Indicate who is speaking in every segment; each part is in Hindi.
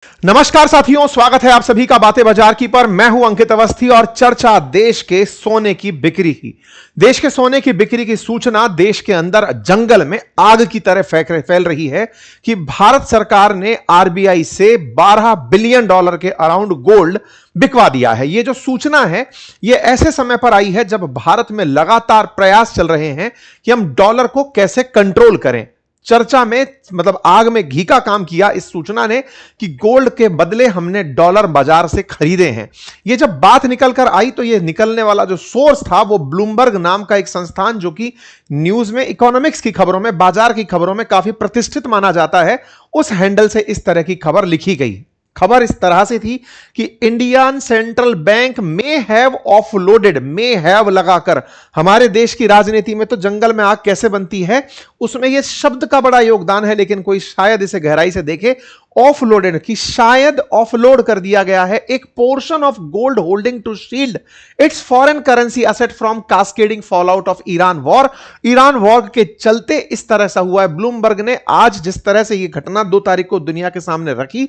Speaker 1: नमस्कार साथियों, स्वागत है आप सभी का बातें बाजार की पर। मैं हूं अंकित अवस्थी और चर्चा देश के सोने की बिक्री की। देश के सोने की बिक्री की सूचना देश के अंदर जंगल में आग की तरह फैल रही है कि भारत सरकार ने आरबीआई से $12 बिलियन के अराउंड गोल्ड बिकवा दिया है। यह जो सूचना है यह ऐसे समय पर आई है जब भारत में लगातार प्रयास चल रहे हैं कि हम डॉलर को कैसे कंट्रोल करें। चर्चा में मतलब आग में घी का काम किया इस सूचना ने कि गोल्ड के बदले हमने डॉलर बाजार से खरीदे हैं। यह जब बात निकल कर आई तो यह निकलने वाला जो सोर्स था वो ब्लूमबर्ग नाम का एक संस्थान जो कि न्यूज में इकोनॉमिक्स की खबरों में, बाजार की खबरों में काफी प्रतिष्ठित माना जाता है, उस हैंडल से इस तरह की खबर लिखी गई। खबर इस तरह से थी कि इंडियन सेंट्रल बैंक में हैव ऑफलोडेड, में हैव लगाकर हमारे देश की राजनीति में तो जंगल में आग कैसे बनती है उसमें यह शब्द का बड़ा योगदान है, लेकिन कोई शायद इसे गहराई से देखे। ऑफलोडेड की शायद ऑफलोड कर दिया गया है एक portion of gold holding to shield its foreign currency asset from cascading fallout of Iran war. Iran war के चलते इस तरह से हुआ है। ब्लूमबर्ग ने आज जिस तरह से यह घटना 2 तारीख को दुनिया के सामने रखी,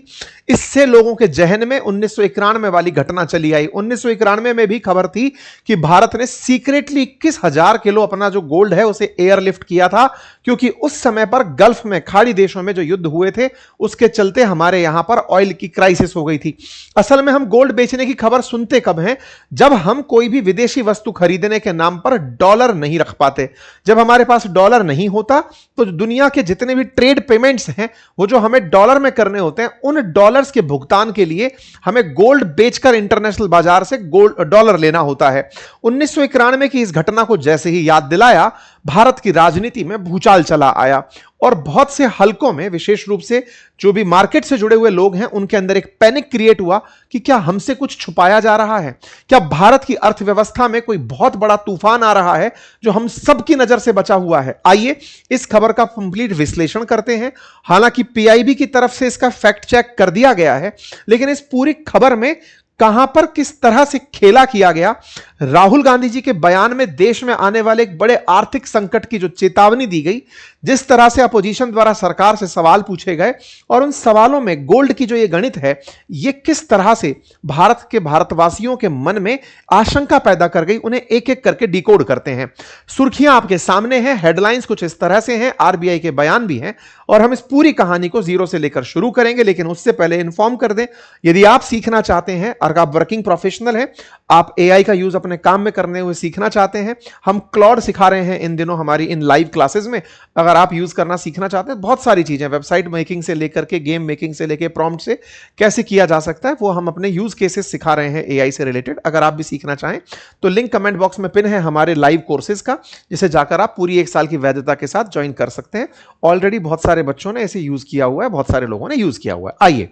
Speaker 1: इससे लोगों के जहन में 1991 वाली घटना चली आई। 1991 में भी खबर थी कि भारत ने सीक्रेटली 21,000 किलो अपना जो गोल्ड है उसे एयरलिफ्ट किया था, क्योंकि उस समय पर गल्फ में खाड़ी देशों में जो युद्ध हुए थे उसके चलते हमारे यहां पर ऑयल की क्राइसिस हो गई थी। असल में हम गोल्ड बेचने की खबर सुनते कब हैं? जब हम कोई भी विदेशी वस्तु खरीदने के नाम पर डॉलर नहीं रख पाते। जब हमारे पास डॉलर नहीं होता तो दुनिया के जितने भी ट्रेड पेमेंट्स हैं वो जो हमें डॉलर में करने होते हैं, उन डॉलर्स के भुगतान के लिए हमें गोल्ड बेचकर इंटरनेशनल बाजार से गोल्ड डॉलर लेना होता है। 1991 की इस घटना को जैसे ही याद दिलाया, भारत की राजनीति में भूचाल चला आया और बहुत से हलकों में, विशेष रूप से जो भी मार्केट से जुड़े हुए लोग हैं, उनके अंदर एक पैनिक क्रिएट हुआ कि क्या हमसे कुछ छुपाया जा रहा है? क्या भारत की अर्थव्यवस्था में कोई बहुत बड़ा तूफान आ रहा है जो हम सबकी नजर से बचा हुआ है? आइए इस खबर का कंप्लीट विश्लेषण करते हैं। हालांकि पीआईबी की तरफ से इसका फैक्ट चेक कर दिया गया है, लेकिन इस पूरी खबर में कहां पर किस तरह से खेला किया गया, राहुल गांधी जी के बयान में देश में आने वाले एक बड़े आर्थिक संकट की जो चेतावनी दी गई, जिस तरह से अपोजिशन द्वारा सरकार से सवाल पूछे गए और उन सवालों में गोल्ड की जो ये गणित है ये किस तरह से भारत के भारतवासियों के मन में आशंका पैदा कर गई, उन्हें एक एक करके डिकोड करते हैं। सुर्खियां आपके सामने हैं, हेडलाइंस कुछ इस तरह से हैं, आरबीआई के बयान भी हैं और हम इस पूरी कहानी को जीरो से लेकर शुरू करेंगे। लेकिन उससे पहले इन्फॉर्म कर दें, यदि आप सीखना चाहते हैं, अगर आप वर्किंग प्रोफेशनल हैं, आप एआई का यूज अपने काम में करने हुए सीखना चाहते हैं, हम क्लॉड सिखा रहे हैं इन दिनों हमारी इन लाइव क्लासेस में। अगर आप यूज करना सीखना चाहते हैं, बहुत सारी चीजें, वेबसाइट मेकिंग से लेकर के गेम मेकिंग से लेकर प्रॉम्प्ट से कैसे किया जा सकता है, वो हम अपने यूज केसेस सिखा रहे हैं एआई से रिलेटेड। अगर आप भी सीखना चाहें तो लिंक कमेंट बॉक्स में पिन है हमारे लाइव कोर्सेज का, जिसे जाकर आप पूरी 1 साल की वैधता के साथ ज्वाइन कर सकते हैं। ऑलरेडी बहुत सारे बच्चों ने इसे यूज किया हुआ है, बहुत सारे लोगों ने यूज किया हुआ है। आइए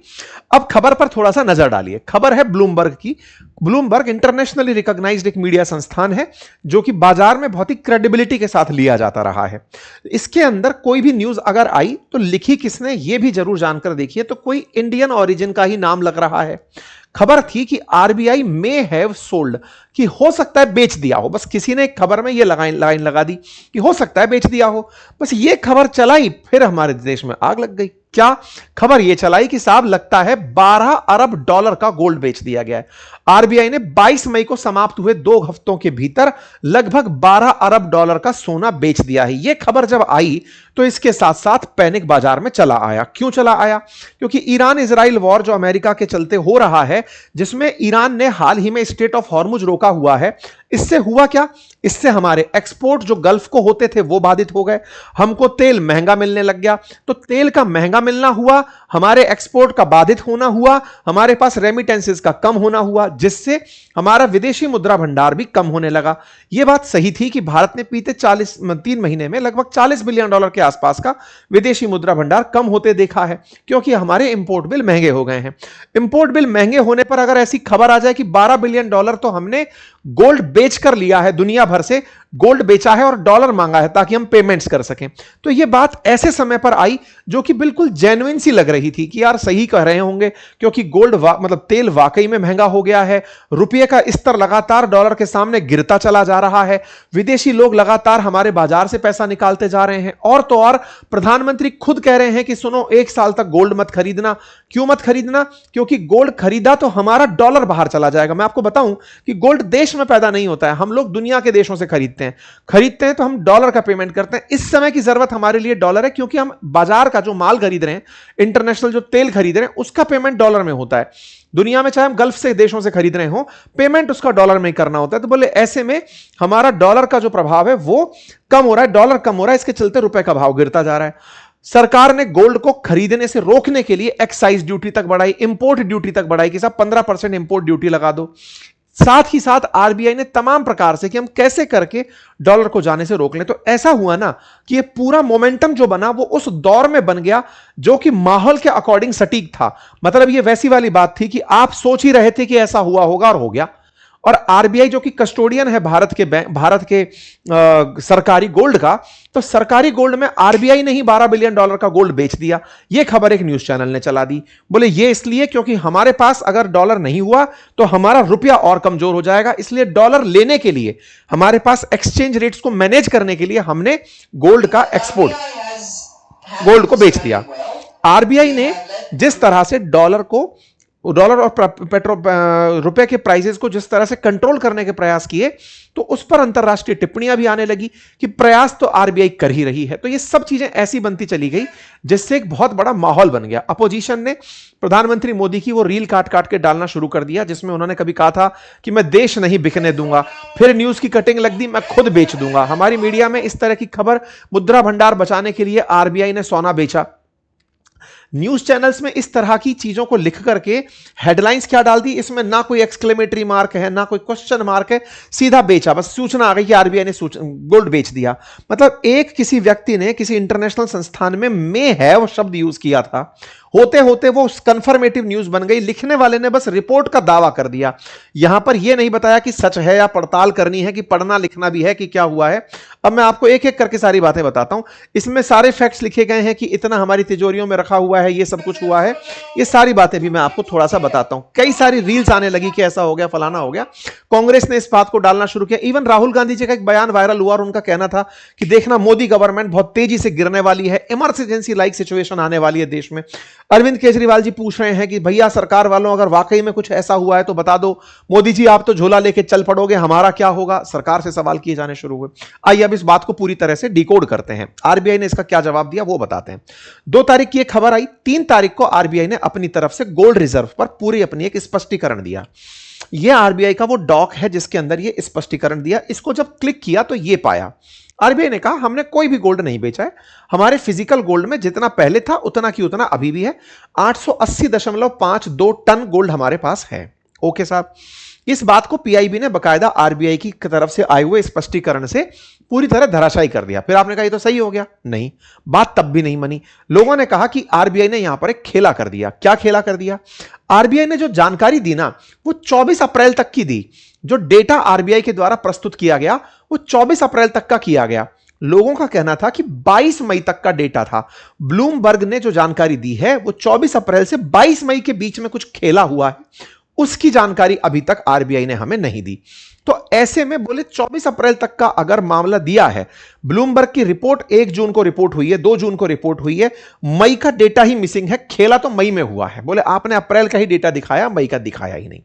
Speaker 1: अब खबर पर थोड़ा सा नजर डालिए। खबर है ब्लूमबर्ग की। ब्लूमबर्ग इंटरनेशनली रिकॉग्नाइज्ड एक मीडिया संस्थान है जो कि बाजार में बहुत ही क्रेडिबिलिटी के साथ लिया जाता रहा है। इसके अंदर कोई भी न्यूज अगर आई तो लिखी किसने यह भी जरूर जानकर देखिए, तो कोई इंडियन ओरिजिन का ही नाम लग रहा है। खबर थी कि आरबीआई में हैव सोल्ड, कि हो सकता है बेच दिया हो। बस किसी ने खबर में यह लाइन लगा दी कि हो सकता है बेच दिया हो। बस ये खबर चलाई, फिर हमारे देश में आग लग गई। क्या खबर यह चलाई कि साहब लगता है $12 अरब का गोल्ड बेच दिया गया है। आरबीआई ने 22 मई को समाप्त हुए 2 हफ्तों के भीतर लगभग $12 अरब का सोना बेच दिया है। यह खबर जब आई तो इसके साथ साथ पैनिक बाजार में चला आया। क्यों चला आया? क्योंकि ईरान इजराइल वॉर जो अमेरिका के चलते हो रहा है, जिसमें ईरान ने हाल ही में स्ट्रेट ऑफ हॉर्मुज रोका हुआ है, इससे हुआ क्या? इससे हमारे एक्सपोर्ट जो गल्फ को होते थे वो बाधित हो गए। हमको तेल महंगा मिलने लग गया, तो तेल का महंगा मिलना हुआ, हमारे एक्सपोर्ट का बाधित होना हुआ, हमारे पास रेमिटेंसेस का कम होना हुआ, जिससे हमारा विदेशी मुद्रा भंडार भी कम होने लगा। यह बात सही थी कि भारत ने बीते 3 महीने में लगभग $40 बिलियन के आसपास का विदेशी मुद्रा भंडार कम होते देखा है, क्योंकि हमारे इंपोर्ट बिल महंगे हो गए हैं। इंपोर्ट बिल महंगे होने पर अगर ऐसी खबर आ जाए कि $12 बिलियन तो हमने गोल्ड बेच कर लिया है दुनिया भर से, गोल्ड बेचा है और डॉलर मांगा है ताकि हम पेमेंट्स कर सकें। तो यह बात ऐसे समय पर आई जो कि बिल्कुल जेन्युइन सी लग रही थी कि यार सही कह रहे होंगे, क्योंकि गोल्ड मतलब तेल वाकई में महंगा हो गया है, रुपये का स्तर लगातार डॉलर के सामने गिरता चला जा रहा है, विदेशी लोग लगातार हमारे बाजार से पैसा निकालते जा रहे हैं, और तो और प्रधानमंत्री खुद कह रहे हैं कि सुनो 1 साल तक गोल्ड मत खरीदना। क्यों मत खरीदना? क्योंकि गोल्ड खरीदा तो हमारा डॉलर बाहर चला जाएगा। मैं आपको बताऊं कि गोल्ड देश में पैदा नहीं होता है, हम लोग दुनिया के देशों से खरीदते हैं तो हम डॉलर का पेमेंट करते हैं। इस समय की जरूरत हमारे लिए डॉलर है, क्योंकि हम बाजार का जो माल खरीद रहे हैं, इंटरनेशनल जो तेल खरीद रहे हैं, उसका पेमेंट डॉलर में होता है। दुनिया में चाहे हम गल्फ से देशों से खरीद रहे हो, पेमेंट उसका डॉलर में करना होता है। तो बोले ऐसे में हमारा डॉलर का जो प्रभाव है वो कम हो रहा है, डॉलर कम हो रहा है, इसके चलते रुपए का भाव गिरता जा रहा है। सरकार ने गोल्ड को खरीदने से रोकने के लिए एक्साइज ड्यूटी तक बढ़ाई, इंपोर्ट ड्यूटी तक बढ़ाई कि साहब 15% इंपोर्ट ड्यूटी लगा दो। साथ ही साथ आरबीआई ने तमाम प्रकार से कि हम कैसे करके डॉलर को जाने से रोक लें। तो ऐसा हुआ ना कि ये पूरा मोमेंटम जो बना वो उस दौर में बन गया जो कि माहौल के अकॉर्डिंग सटीक था। मतलब ये वैसी वाली बात थी कि आप सोच ही रहे थे कि ऐसा हुआ होगा और हो गया। और आरबीआई जो कि कस्टोडियन है भारत के सरकारी गोल्ड का, तो सरकारी गोल्ड में आरबीआई ने ही $12 बिलियन का गोल्ड बेच दिया। यह खबर एक न्यूज चैनल ने चला दी। बोले ये इसलिए क्योंकि हमारे पास अगर डॉलर नहीं हुआ तो हमारा रुपया और कमजोर हो जाएगा, इसलिए डॉलर लेने के लिए, हमारे पास एक्सचेंज रेट्स को मैनेज करने के लिए हमने गोल्ड का एक्सपोर्ट, गोल्ड को बेच दिया। आरबीआई ने जिस तरह से डॉलर और रुपए के प्राइसेस को जिस तरह से कंट्रोल करने के प्रयास किए, तो उस पर अंतरराष्ट्रीय टिप्पणियां भी आने लगी कि प्रयास तो आरबीआई कर ही रही है। तो ये सब चीजें ऐसी बनती चली गई जिससे एक बहुत बड़ा माहौल बन गया। अपोजिशन ने प्रधानमंत्री मोदी की वो रील काट काट के डालना शुरू कर दिया जिसमें उन्होंने कभी कहा था कि मैं देश नहीं बिकने दूंगा, फिर न्यूज की कटिंग लग दी मैं खुद बेच दूंगा। हमारी मीडिया में इस तरह की खबर, मुद्रा भंडार बचाने के लिए आरबीआई ने सोना बेचा। न्यूज चैनल्स में इस तरह की चीजों को लिख करके हेडलाइंस क्या डाल दी, इसमें ना कोई एक्सक्लेमेटरी मार्क है ना कोई क्वेश्चन मार्क है, सीधा बेचा, बस सूचना आ गई कि आरबीआई ने गोल्ड बेच दिया। मतलब एक किसी व्यक्ति ने किसी इंटरनेशनल संस्थान में है वो शब्द यूज किया था, होते होते वो कंफर्मेटिव न्यूज बन गई। लिखने वाले ने बस रिपोर्ट का दावा कर दिया, यहां पर यह नहीं बताया कि सच है या पड़ताल करनी है कि पढ़ना लिखना भी है कि क्या हुआ है। अब मैं आपको एक एक करके सारी बातें बताता हूं। इसमें सारे फैक्ट्स लिखे गए हैं कि इतना हमारी तिजोरियों में रखा हुआ है, ये सब कुछ हुआ है, ये सारी बातें भी मैं आपको थोड़ा सा बताता हूं। कई सारी रील्स आने लगी कि ऐसा हो गया, फलाना हो गया। कांग्रेस ने इस बात को डालना शुरू किया। इवन राहुल गांधी जी का एक बयान वायरल हुआ और उनका कहना था कि देखना मोदी गवर्नमेंट बहुत तेजी से गिरने वाली है, इमरजेंसी लाइक सिचुएशन आने वाली है देश में। अरविंद केजरीवाल जी पूछ रहे हैं कि भैया सरकार वालों अगर वाकई में कुछ ऐसा हुआ है तो बता दो, मोदी जी आप तो झोला लेके चल पड़ोगे, हमारा क्या होगा? सरकार से सवाल किए जाने शुरू हुए। आइए अब इस बात को पूरी तरह से डिकोड करते हैं। आरबीआई ने इसका क्या जवाब दिया वो बताते हैं। 2 तारीख की एक खबर आई, 3 तारीख को आरबीआई ने अपनी तरफ से गोल्ड रिजर्व पर पूरी अपनी एक स्पष्टीकरण दिया। यह आरबीआई का वो डॉक है जिसके अंदर यह स्पष्टीकरण दिया। इसको जब क्लिक किया तो यह पाया, आरबीआई ने कहा हमने कोई भी गोल्ड नहीं बेचा है, हमारे फिजिकल गोल्ड में जितना पहले था उतना की उतना अभी भी है। 880.52 टन गोल्ड हमारे पास है। ओके साहब, इस बात को पीआईबी ने बकायदा आरबीआई की तरफ से आए हुए स्पष्टीकरण से पूरी तरह धराशायी कर दिया। फिर आपने कहा ये तो सही हो गया, नहीं, बात तब भी नहीं मानी। लोगों ने कहा कि आरबीआई ने यहां पर एक खेला कर दिया। क्या खेला कर दिया? आरबीआई ने जो जानकारी दी ना वो 24 अप्रैल तक की दी। जो डेटा आरबीआई के द्वारा प्रस्तुत किया गया वो 24 अप्रैल तक का किया गया। लोगों का कहना था कि 22 मई तक का डेटा था। ब्लूमबर्ग ने जो जानकारी दी है वो 24 अप्रैल से 22 मई के बीच में कुछ खेला हुआ है, उसकी जानकारी अभी तक आरबीआई ने हमें नहीं दी। तो ऐसे में बोले 24 अप्रैल तक का अगर मामला दिया है, ब्लूमबर्ग की रिपोर्ट 1 जून को रिपोर्ट हुई है, 2 जून को रिपोर्ट हुई है, मई का डेटा ही मिसिंग है। खेला तो मई में हुआ है, बोले आपने अप्रैल का ही डेटा दिखाया, मई का दिखाया ही नहीं।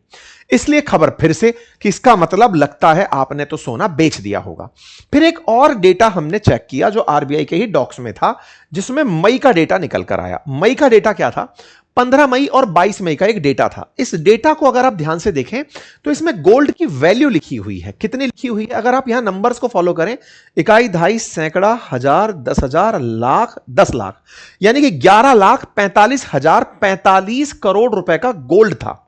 Speaker 1: इसलिए खबर फिर से कि इसका मतलब लगता है आपने तो सोना बेच दिया होगा। फिर एक और डेटा हमने चेक किया जो आरबीआई के ही डॉक्स में था, जिसमें मई का डेटा निकल कर आया। मई का डेटा क्या था? 15 मई और 22 मई का एक डेटा था। इस डेटा को अगर आप ध्यान से देखें तो इसमें गोल्ड की वैल्यू लिखी हुई है। कितनी लिखी हुई है? अगर आप यहां नंबर्स को फॉलो करें, इकाई, दहाई, सैकड़ा, हजार, 10,000, लाख, 10 लाख, यानी कि 11,45,045 करोड़ रुपए का गोल्ड था,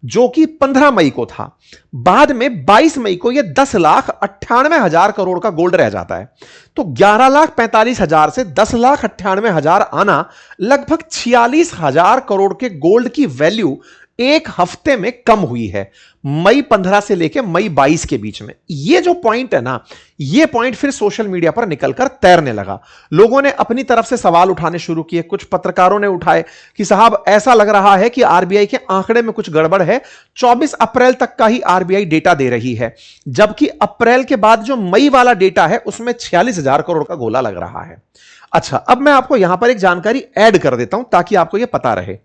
Speaker 1: जो कि 15 मई को था। बाद में 22 मई को यह 10,98,000 करोड़ का गोल्ड रह जाता है। तो 11,45,000 से 10,98,000 आना, लगभग 46,000 करोड़ के गोल्ड की वैल्यू एक हफ्ते में कम हुई है, मई 15 से लेकर मई 22 के बीच में। ये जो पॉइंट है ना, ये पॉइंट फिर सोशल मीडिया पर निकलकर तैरने लगा। लोगों ने अपनी तरफ से सवाल उठाने शुरू किए, कुछ पत्रकारों ने उठाए कि साहब ऐसा लग रहा है कि आरबीआई के आंकड़े में कुछ गड़बड़ है, 24 अप्रैल तक का ही आरबीआई डेटा दे रही है, जबकि अप्रैल के बाद जो मई वाला डेटा है उसमें 46,000 करोड़ का गोला लग रहा है। अच्छा, अब मैं आपको यहां पर एक जानकारी ऐड कर देता हूं ताकि आपको यह पता रहे।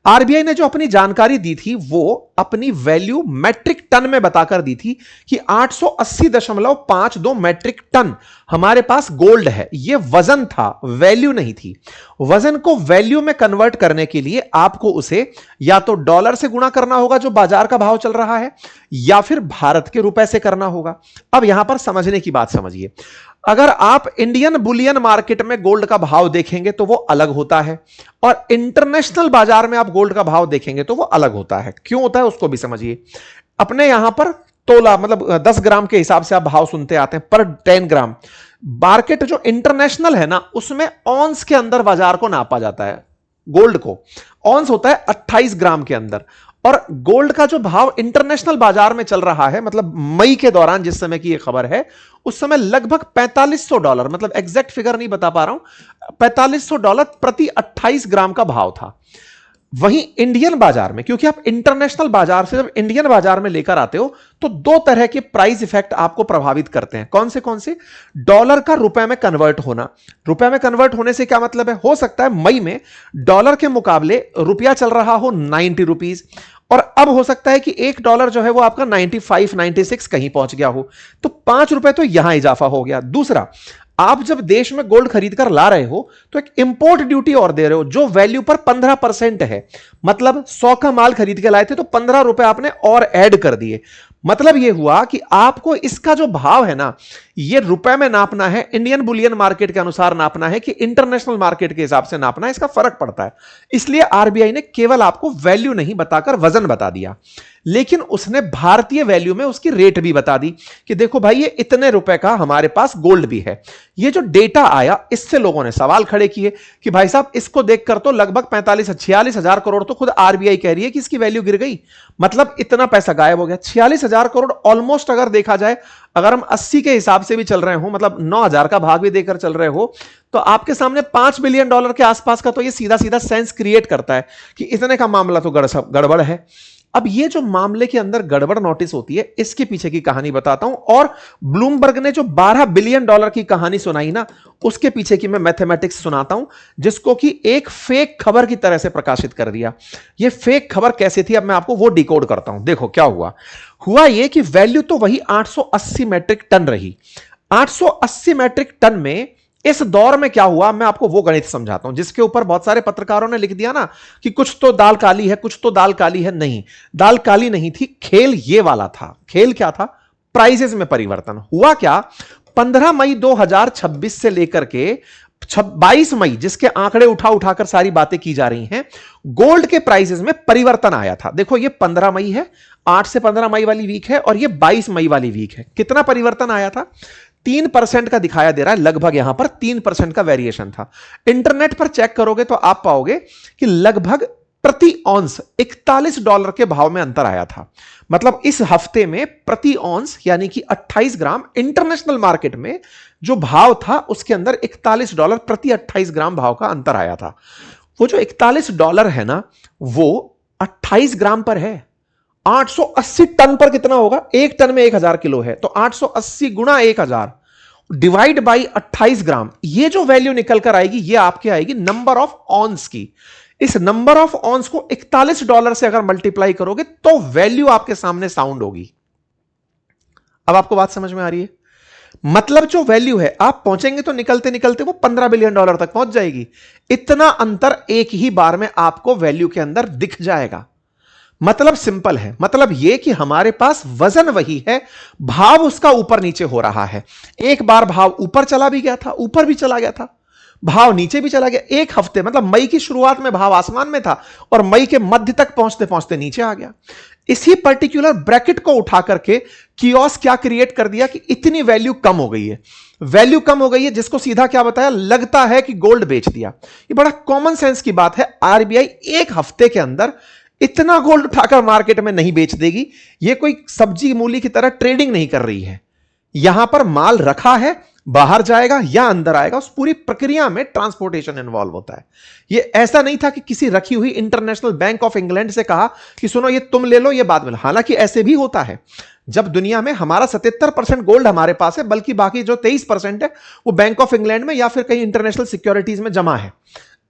Speaker 1: आरबीआई ने जो अपनी जानकारी दी थी वो अपनी वैल्यू मैट्रिक टन में बताकर दी थी कि 880.52 मैट्रिक टन हमारे पास गोल्ड है। यह वजन था, वैल्यू नहीं थी। वजन को वैल्यू में कन्वर्ट करने के लिए आपको उसे या तो डॉलर से गुणा करना होगा जो बाजार का भाव चल रहा है, या फिर भारत के रुपए से करना होगा। अब यहां पर समझने की बात समझिए, अगर आप इंडियन बुलियन मार्केट में गोल्ड का भाव देखेंगे तो वो अलग होता है, और इंटरनेशनल बाजार में आप गोल्ड का भाव देखेंगे तो वो अलग होता है। क्यों होता है उसको भी समझिए। अपने यहां पर तोला मतलब 10 ग्राम के हिसाब से आप भाव सुनते आते हैं, पर 10 ग्राम। मार्केट जो इंटरनेशनल है ना, उसमें ऑन्स के अंदर बाजार को नापा जाता है। गोल्ड को ऑन्स होता है 28 ग्राम के अंदर, और गोल्ड का जो भाव इंटरनेशनल बाजार में चल रहा है, मतलब मई के दौरान जिस समय की यह खबर है, उस समय लगभग $4500, मतलब एग्जैक्ट फिगर नहीं बता पा रहा हूं, $4500 प्रति 28 ग्राम का भाव था। वहीं इंडियन बाजार में, क्योंकि आप इंटरनेशनल बाजार से जब इंडियन बाजार में लेकर आते हो तो दो तरह के प्राइस इफेक्ट आपको प्रभावित करते हैं। कौन से? डॉलर का रुपए में कन्वर्ट होना। रुपए में कन्वर्ट होने से क्या मतलब है? हो सकता है मई में डॉलर के मुकाबले रुपया चल रहा हो 90 रुपीज, और अब हो सकता है कि $1 जो है वो आपका 95, 96 कहीं पहुंच गया हो, तो ₹5 तो यहां इजाफा हो गया। दूसरा, आप जब देश में गोल्ड खरीद कर ला रहे हो तो एक इंपोर्ट ड्यूटी और दे रहे हो जो वैल्यू पर 15% है। मतलब 100 का माल खरीद के लाए थे तो ₹15 आपने और ऐड कर दिए। मतलब यह हुआ कि आपको इसका जो भाव है ना, यह रुपए में नापना है, इंडियन बुलियन मार्केट के अनुसार नापना है कि इंटरनेशनल मार्केट के हिसाब से नापना है, इसका फर्क पड़ता है। इसलिए आरबीआई ने केवल आपको वैल्यू नहीं बताकर वजन बता दिया, लेकिन उसने भारतीय वैल्यू में उसकी रेट भी बता दी कि देखो भाई, ये इतने रुपए का हमारे पास गोल्ड भी है। ये जो डेटा आया, इससे लोगों ने सवाल खड़े किए कि भाई साहब, इसको देखकर तो लगभग 46,000 करोड़ तो खुद आरबीआई कह रही है कि इसकी वैल्यू गिर गई, मतलब इतना पैसा गायब हो गया। 46,000 करोड़ ऑलमोस्ट अगर देखा जाए, अगर हम 80 के हिसाब से भी चल रहे हो, मतलब 9,000 का भाग भी देकर चल रहे हो, तो आपके सामने $5 बिलियन के आसपास का तो ये सीधा सीधा सेंस क्रिएट करता है कि इतने का मामला तो गड़बड़ है। अब ये जो मामले के अंदर गड़बड़ नोटिस होती है, इसके पीछे की कहानी बताता हूं, और ब्लूमबर्ग ने जो $12 बिलियन की कहानी सुनाई ना, उसके पीछे की मैं मैथमेटिक्स सुनाता हूं, जिसको कि एक फेक खबर की तरह से प्रकाशित कर दिया। ये फेक खबर कैसे थी, अब मैं आपको वो डिकोड करता हूं। देखो क्या हुआ ये कि वैल्यू तो वही 880 मैट्रिक टन रही। 880 मैट्रिक टन में इस दौर में क्या हुआ, मैं आपको वो गणित समझाता हूं जिसके ऊपर बहुत सारे पत्रकारों ने लिख दिया ना कि कुछ तो दाल काली है, कुछ तो दाल काली है। नहीं, दाल काली नहीं थी, खेल ये वाला था। खेल क्या था? प्राइसेस में परिवर्तन। हुआ क्या, 15 मई 2026 से लेकर के 22 मई, जिसके आंकड़े उठा उठाकर सारी बातें की जा रही हैं, गोल्ड के प्राइसेस में परिवर्तन आया था। देखो, ये 15 मई है, 8 से 15 मई वाली वीक है, और ये 22 मई वाली वीक है। कितना परिवर्तन आया था? 3% का दिखाया दे रहा है, लगभग यहां पर 3% का वेरिएशन था। इंटरनेट पर चेक करोगे तो आप पाओगे कि लगभग प्रति ऑन्स $41 के भाव में अंतर आया था। मतलब इस हफ्ते में प्रति ऑन्स यानी कि 28 ग्राम इंटरनेशनल मार्केट में जो भाव था, उसके अंदर $41 प्रति 28 ग्राम भाव का अंतर आया था। वो जो $41 है ना, वो 28 ग्राम पर है। 880 टन पर कितना होगा? एक टन में 1000 किलो है, तो 880 गुणा 1000 डिवाइड बाई 28 ग्राम, ये जो वैल्यू निकल कर आएगी, ये आपके आएगी नंबर ऑफ ऑन्स की। इस नंबर ऑफ ऑन्स को $41 से अगर मल्टीप्लाई करोगे तो वैल्यू आपके सामने साउंड होगी। अब आपको बात समझ में आ रही है? मतलब जो वैल्यू है, आप पहुंचेंगे तो निकलते निकलते वो $15 बिलियन तक पहुंच जाएगी। इतना अंतर एक ही बार में आपको वैल्यू के अंदर दिख जाएगा। मतलब सिंपल है, मतलब यह कि हमारे पास वजन वही है, भाव उसका ऊपर नीचे हो रहा है। एक बार भाव ऊपर चला भी गया था, ऊपर भी चला गया था, भाव नीचे भी चला गया। एक हफ्ते, मतलब मई की शुरुआत में भाव आसमान में था और मई के मध्य तक पहुंचते पहुंचते नीचे आ गया। इसी पर्टिकुलर ब्रैकेट को उठा करके कियोस क्या क्रिएट कर दिया कि इतनी वैल्यू कम हो गई है, वैल्यू कम हो गई है, जिसको सीधा क्या बताया, लगता है कि गोल्ड बेच दिया। ये बड़ा कॉमन सेंस की बात है। आरबीआई एक हफ्ते के अंदर इतना गोल्ड उठाकर मार्केट में नहीं बेच देगी। ये कोई सब्जी मूली की तरह ट्रेडिंग नहीं कर रही है। यहां पर माल रखा है, बाहर जाएगा या अंदर आएगा, उस पूरी प्रक्रिया में ट्रांसपोर्टेशन इन्वॉल्व होता है। ये ऐसा नहीं था कि किसी रखी हुई इंटरनेशनल बैंक ऑफ इंग्लैंड से कहा कि सुनो ये तुम ले लो, ये बाद में। हालांकि ऐसे भी होता है, जब दुनिया में हमारा 77% गोल्ड हमारे पास है, बल्कि बाकी जो 23% है वो बैंक ऑफ इंग्लैंड में या फिर कहीं इंटरनेशनल सिक्योरिटीज में जमा है।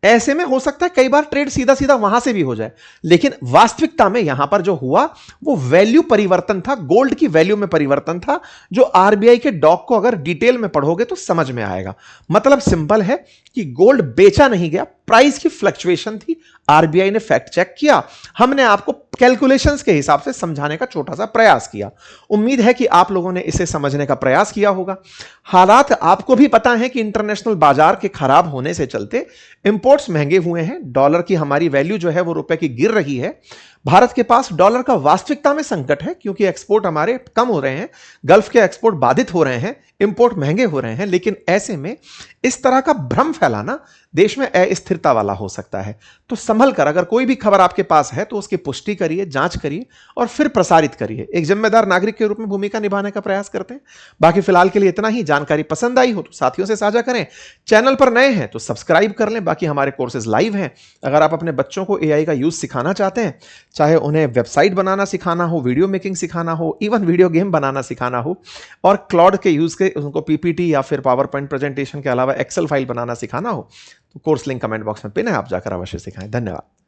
Speaker 1: ऐसे में हो सकता है कई बार ट्रेड सीधा सीधा वहां से भी हो जाए, लेकिन वास्तविकता में यहां पर जो हुआ वो वैल्यू परिवर्तन था, गोल्ड की वैल्यू में परिवर्तन था, जो आरबीआई के डॉक को अगर डिटेल में पढ़ोगे तो समझ में आएगा। मतलब सिंपल है कि गोल्ड बेचा नहीं गया, प्राइस की फ्लक्चुएशन थी। आरबीआई ने फैक्ट चेक किया, हमने आपको कैलकुलेशंस के हिसाब से समझाने का छोटा सा प्रयास किया। उम्मीद है कि आप लोगों ने इसे समझने का प्रयास किया होगा। हालात आपको भी पता है कि इंटरनेशनल बाजार के खराब होने से चलते इंपोर्ट्स महंगे हुए हैं, डॉलर की हमारी वैल्यू जो है वो रुपए की गिर रही है। भारत के पास डॉलर का वास्तविकता में संकट है क्योंकि एक्सपोर्ट हमारे कम हो रहे हैं, गल्फ के एक्सपोर्ट बाधित हो रहे हैं, इंपोर्ट महंगे हो रहे हैं। लेकिन ऐसे में इस तरह का भ्रम फैलाना देश में अस्थिरता वाला हो सकता है। तो संभल कर, अगर कोई भी खबर आपके पास है तो उसकी पुष्टि करिए, जांच करिए और फिर प्रसारित करिए। एक जिम्मेदार नागरिक के रूप में भूमिका निभाने का प्रयास करते हैं। बाकी फिलहाल के लिए इतना ही। जानकारी पसंद आई हो तो साथियों से साझा करें, चैनल पर नए हैं तो सब्सक्राइब कर लें। बाकी हमारे कोर्सेज लाइव हैं। अगर आप अपने बच्चों को एआई का यूज सिखाना चाहते हैं, चाहे उन्हें वेबसाइट बनाना सिखाना हो, वीडियो मेकिंग सिखाना हो, इवन वीडियो गेम बनाना सिखाना हो, और क्लाउड के यूज के उनको पीपीटी या फिर पावर पॉइंट प्रेजेंटेशन के अलावा एक्सेल फाइल बनाना सिखाना हो, तो कोर्स लिंक कमेंट बॉक्स में पिन है, आप जाकर अवश्य सिखाएं। धन्यवाद।